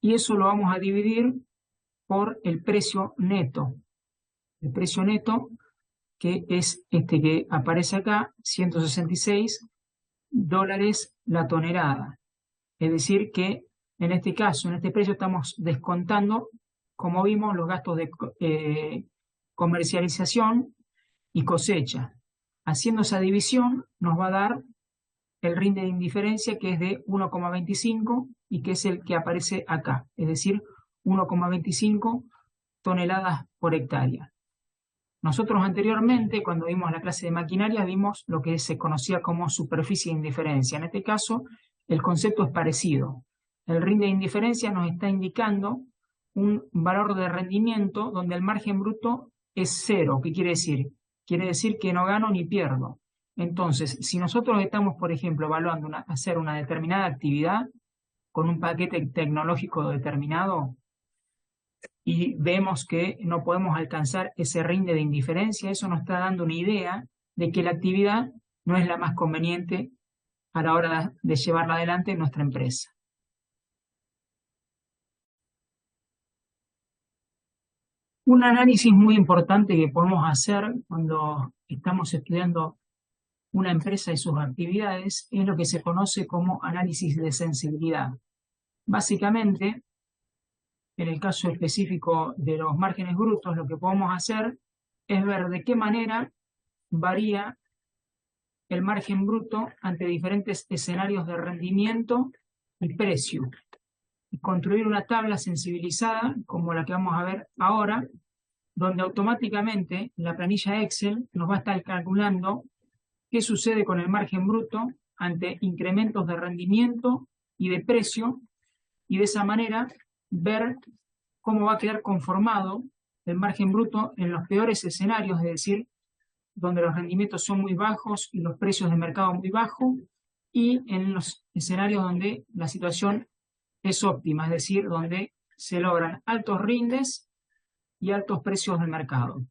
y eso lo vamos a dividir por el precio neto. El precio neto, que es este que aparece acá, $166 la tonelada. Es decir que en este caso, en este precio, estamos descontando, como vimos, los gastos de comercialización y cosecha. Haciendo esa división nos va a dar el rinde de indiferencia, que es de 1,25 y que es el que aparece acá, es decir, 1,25 toneladas por hectárea. Nosotros anteriormente, cuando vimos la clase de maquinaria, vimos lo que se conocía como superficie de indiferencia. En este caso, el concepto es parecido. El rinde de indiferencia nos está indicando un valor de rendimiento donde el margen bruto es cero. ¿Qué quiere decir? Quiere decir que no gano ni pierdo. Entonces, si nosotros estamos, por ejemplo, evaluando hacer una determinada actividad con un paquete tecnológico determinado, y vemos que no podemos alcanzar ese rinde de indiferencia, eso nos está dando una idea de que la actividad no es la más conveniente a la hora de llevarla adelante en nuestra empresa. Un análisis muy importante que podemos hacer cuando estamos estudiando una empresa y sus actividades es lo que se conoce como análisis de sensibilidad. Básicamente, en el caso específico de los márgenes brutos, lo que podemos hacer es ver de qué manera varía el margen bruto ante diferentes escenarios de rendimiento y precio. Y construir una tabla sensibilizada, como la que vamos a ver ahora, donde automáticamente la planilla Excel nos va a estar calculando qué sucede con el margen bruto ante incrementos de rendimiento y de precio, y de esa manera ver cómo va a quedar conformado el margen bruto en los peores escenarios, es decir, donde los rendimientos son muy bajos y los precios de mercado muy bajos, y en los escenarios donde la situación es óptima, es decir, donde se logran altos rindes y altos precios del mercado.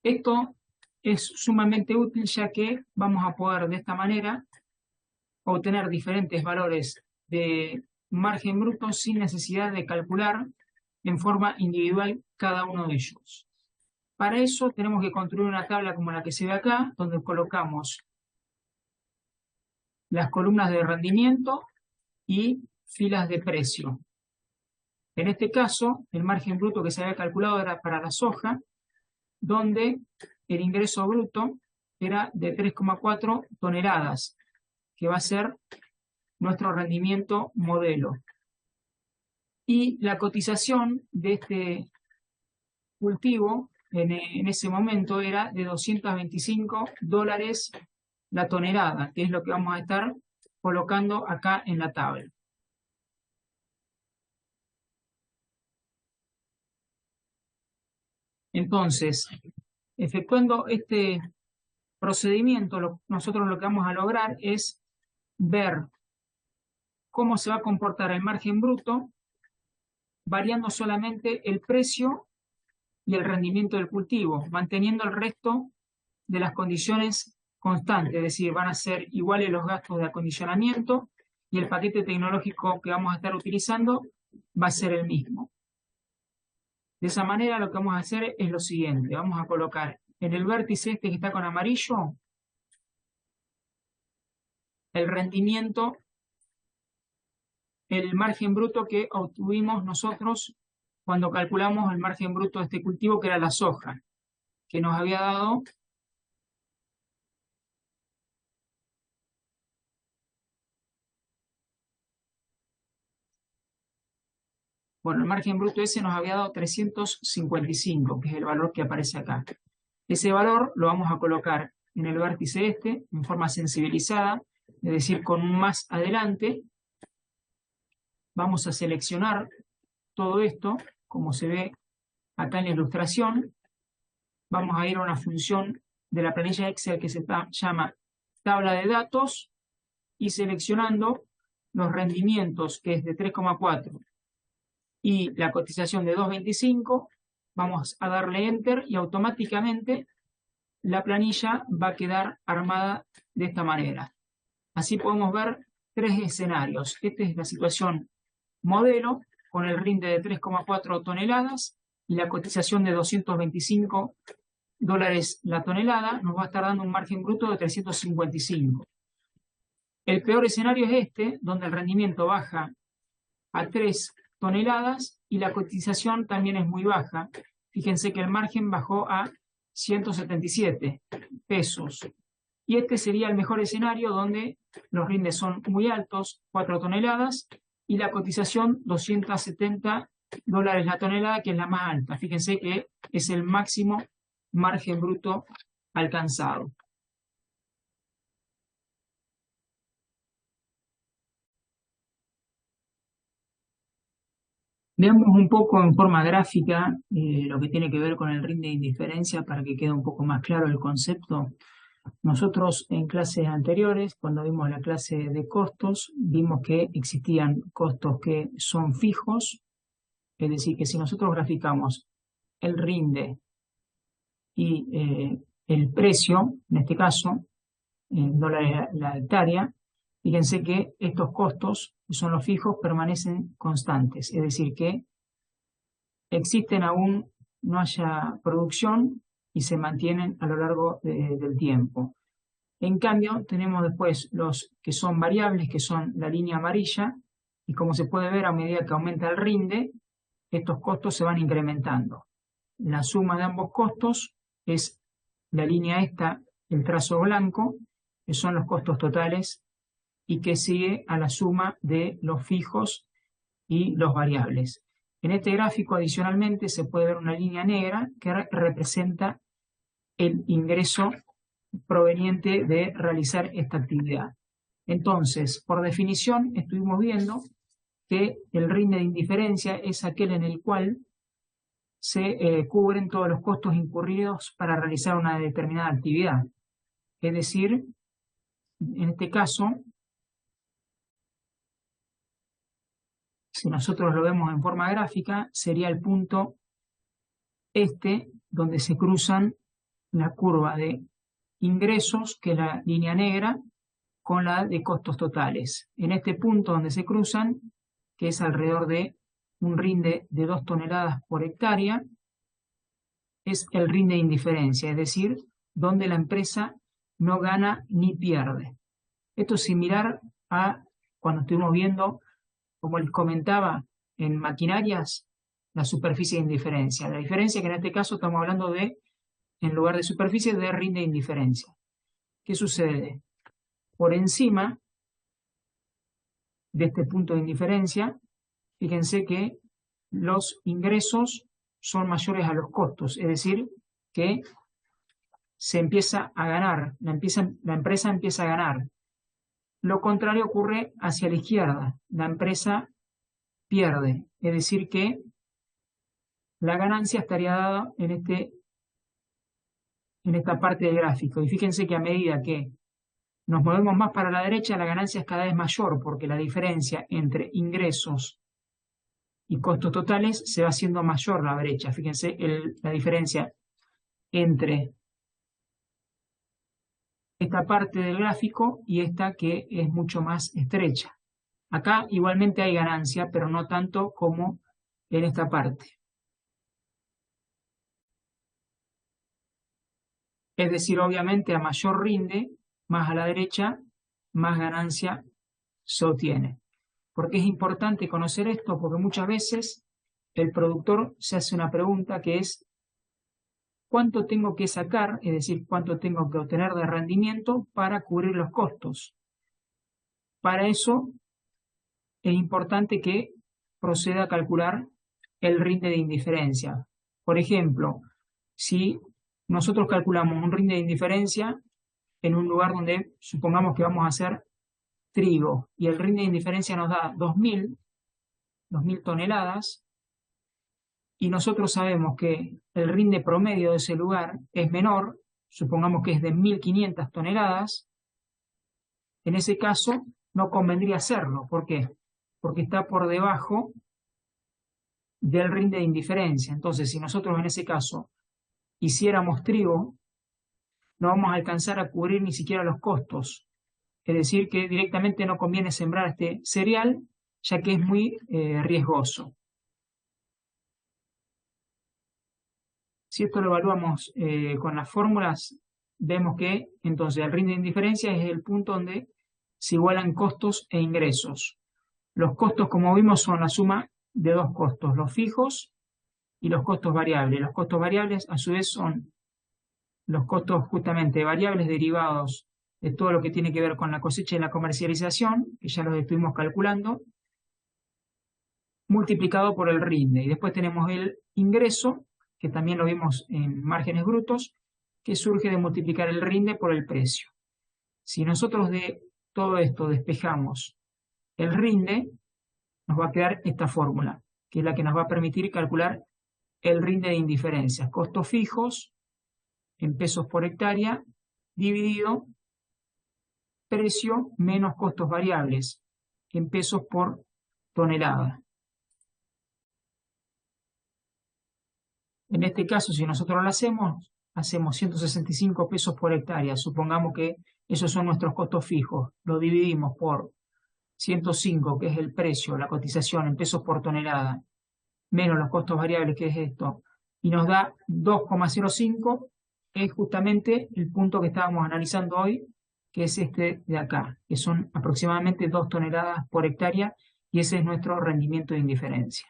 Esto es sumamente útil, ya que vamos a poder de esta manera obtener diferentes valores de margen bruto sin necesidad de calcular en forma individual cada uno de ellos. Para eso tenemos que construir una tabla como la que se ve acá, donde colocamos las columnas de rendimiento y filas de precio. En este caso, el margen bruto que se había calculado era para la soja, donde el ingreso bruto era de 3,4 toneladas, que va a ser nuestro rendimiento modelo. Y la cotización de este cultivo en ese momento era de $225 la tonelada, que es lo que vamos a estar colocando acá en la tabla. Entonces, efectuando este procedimiento, nosotros lo que vamos a lograr es ver cómo se va a comportar el margen bruto, variando solamente el precio y el rendimiento del cultivo, manteniendo el resto de las condiciones constantes, es decir, van a ser iguales los gastos de acondicionamiento y el paquete tecnológico que vamos a estar utilizando va a ser el mismo. De esa manera lo que vamos a hacer es lo siguiente, vamos a colocar en el vértice este que está con amarillo el rendimiento, el margen bruto que obtuvimos nosotros cuando calculamos el margen bruto de este cultivo, que era la soja, que nos había dado el margen bruto ese nos había dado 355, que es el valor que aparece acá. Ese valor lo vamos a colocar en el vértice este, en forma sensibilizada, es decir, con un más adelante. Vamos a seleccionar todo esto, como se ve acá en la ilustración. Vamos a ir a una función de la planilla Excel que se llama tabla de datos, y seleccionando los rendimientos, que es de 3,4, y la cotización de 2,25, vamos a darle Enter y automáticamente la planilla va a quedar armada de esta manera. Así podemos ver tres escenarios. Esta es la situación modelo con el rinde de 3,4 toneladas y la cotización de $225 la tonelada, nos va a estar dando un margen bruto de 355. El peor escenario es este, donde el rendimiento baja a 3 toneladas y la cotización también es muy baja. Fíjense que el margen bajó a 177 pesos. Y este sería el mejor escenario donde los rindes son muy altos, 4 toneladas, y la cotización $270 la tonelada, que es la más alta. Fíjense que es el máximo margen bruto alcanzado. Veamos un poco en forma gráfica lo que tiene que ver con el rinde de indiferencia para que quede un poco más claro el concepto. Nosotros en clases anteriores, cuando vimos la clase de costos, vimos que existían costos que son fijos, es decir, que si nosotros graficamos el rinde y el precio, en este caso, en dólares la hectárea, fíjense que estos costos, que son los fijos, permanecen constantes, es decir, que existen aún no haya producción y se mantienen a lo largo del tiempo. En cambio, tenemos después los que son variables, que son la línea amarilla, y como se puede ver, a medida que aumenta el rinde, estos costos se van incrementando. La suma de ambos costos es la línea esta, el trazo blanco, que son los costos totales, y que sigue a la suma de los fijos y los variables. En este gráfico, adicionalmente, se puede ver una línea negra que representa el ingreso proveniente de realizar esta actividad. Entonces, por definición, estuvimos viendo que el rinde de indiferencia es aquel en el cual se cubren todos los costos incurridos para realizar una determinada actividad. Es decir, en este caso, si nosotros lo vemos en forma gráfica, sería el punto este donde se cruzan la curva de ingresos, que es la línea negra, con la de costos totales. En este punto donde se cruzan, que es alrededor de un rinde de 2 toneladas por hectárea, es el rinde de indiferencia, es decir, donde la empresa no gana ni pierde. Esto es similar a cuando estuvimos viendo, como les comentaba, en maquinarias, la superficie de indiferencia. La diferencia es que en este caso estamos hablando de, en lugar de superficie, de rinde de indiferencia. ¿Qué sucede? Por encima de este punto de indiferencia, fíjense que los ingresos son mayores a los costos, es decir, que se empieza a ganar, la empresa empieza a ganar. Lo contrario ocurre hacia la izquierda, la empresa pierde, es decir, que la ganancia estaría dada en esta parte del gráfico. Y fíjense que a medida que nos movemos más para la derecha, la ganancia es cada vez mayor, porque la diferencia entre ingresos y costos totales se va haciendo mayor la brecha. Fíjense la diferencia entre esta parte del gráfico y esta, que es mucho más estrecha. Acá igualmente hay ganancia, pero no tanto como en esta parte. Es decir, obviamente a mayor rinde, más a la derecha, más ganancia se obtiene. ¿Por qué es importante conocer esto? Porque muchas veces el productor se hace una pregunta que es: ¿cuánto tengo que sacar? Es decir, ¿cuánto tengo que obtener de rendimiento para cubrir los costos? Para eso es importante que proceda a calcular el rinde de indiferencia. Por ejemplo, si nosotros calculamos un rinde de indiferencia en un lugar donde supongamos que vamos a hacer trigo y el rinde de indiferencia nos da 2.000 toneladas, y nosotros sabemos que el rinde promedio de ese lugar es menor, supongamos que es de 1.500 toneladas, en ese caso no convendría hacerlo. ¿Por qué? Porque está por debajo del rinde de indiferencia. Entonces, si nosotros en ese caso hiciéramos trigo, no vamos a alcanzar a cubrir ni siquiera los costos. Es decir, que directamente no conviene sembrar este cereal ya que es muy riesgoso. Si esto lo evaluamos con las fórmulas, vemos que entonces el rinde de indiferencia es el punto donde se igualan costos e ingresos. Los costos, como vimos, son la suma de dos costos, los fijos y los costos variables. Los costos variables, a su vez, son los costos justamente variables derivados de todo lo que tiene que ver con la cosecha y la comercialización, que ya los estuvimos calculando, multiplicado por el rinde. Y después tenemos el ingreso, que también lo vimos en márgenes brutos, que surge de multiplicar el rinde por el precio. Si nosotros de todo esto despejamos el rinde, nos va a quedar esta fórmula, que es la que nos va a permitir calcular el rinde de indiferencias. Costos fijos en pesos por hectárea dividido precio menos costos variables en pesos por tonelada. En este caso, si nosotros lo hacemos 165 pesos por hectárea. Supongamos que esos son nuestros costos fijos. Lo dividimos por 105, que es el precio, la cotización en pesos por tonelada, menos los costos variables, que es esto, y nos da 2,05, es justamente el punto que estábamos analizando hoy, que es este de acá, que son aproximadamente 2 toneladas por hectárea, y ese es nuestro rendimiento de indiferencia.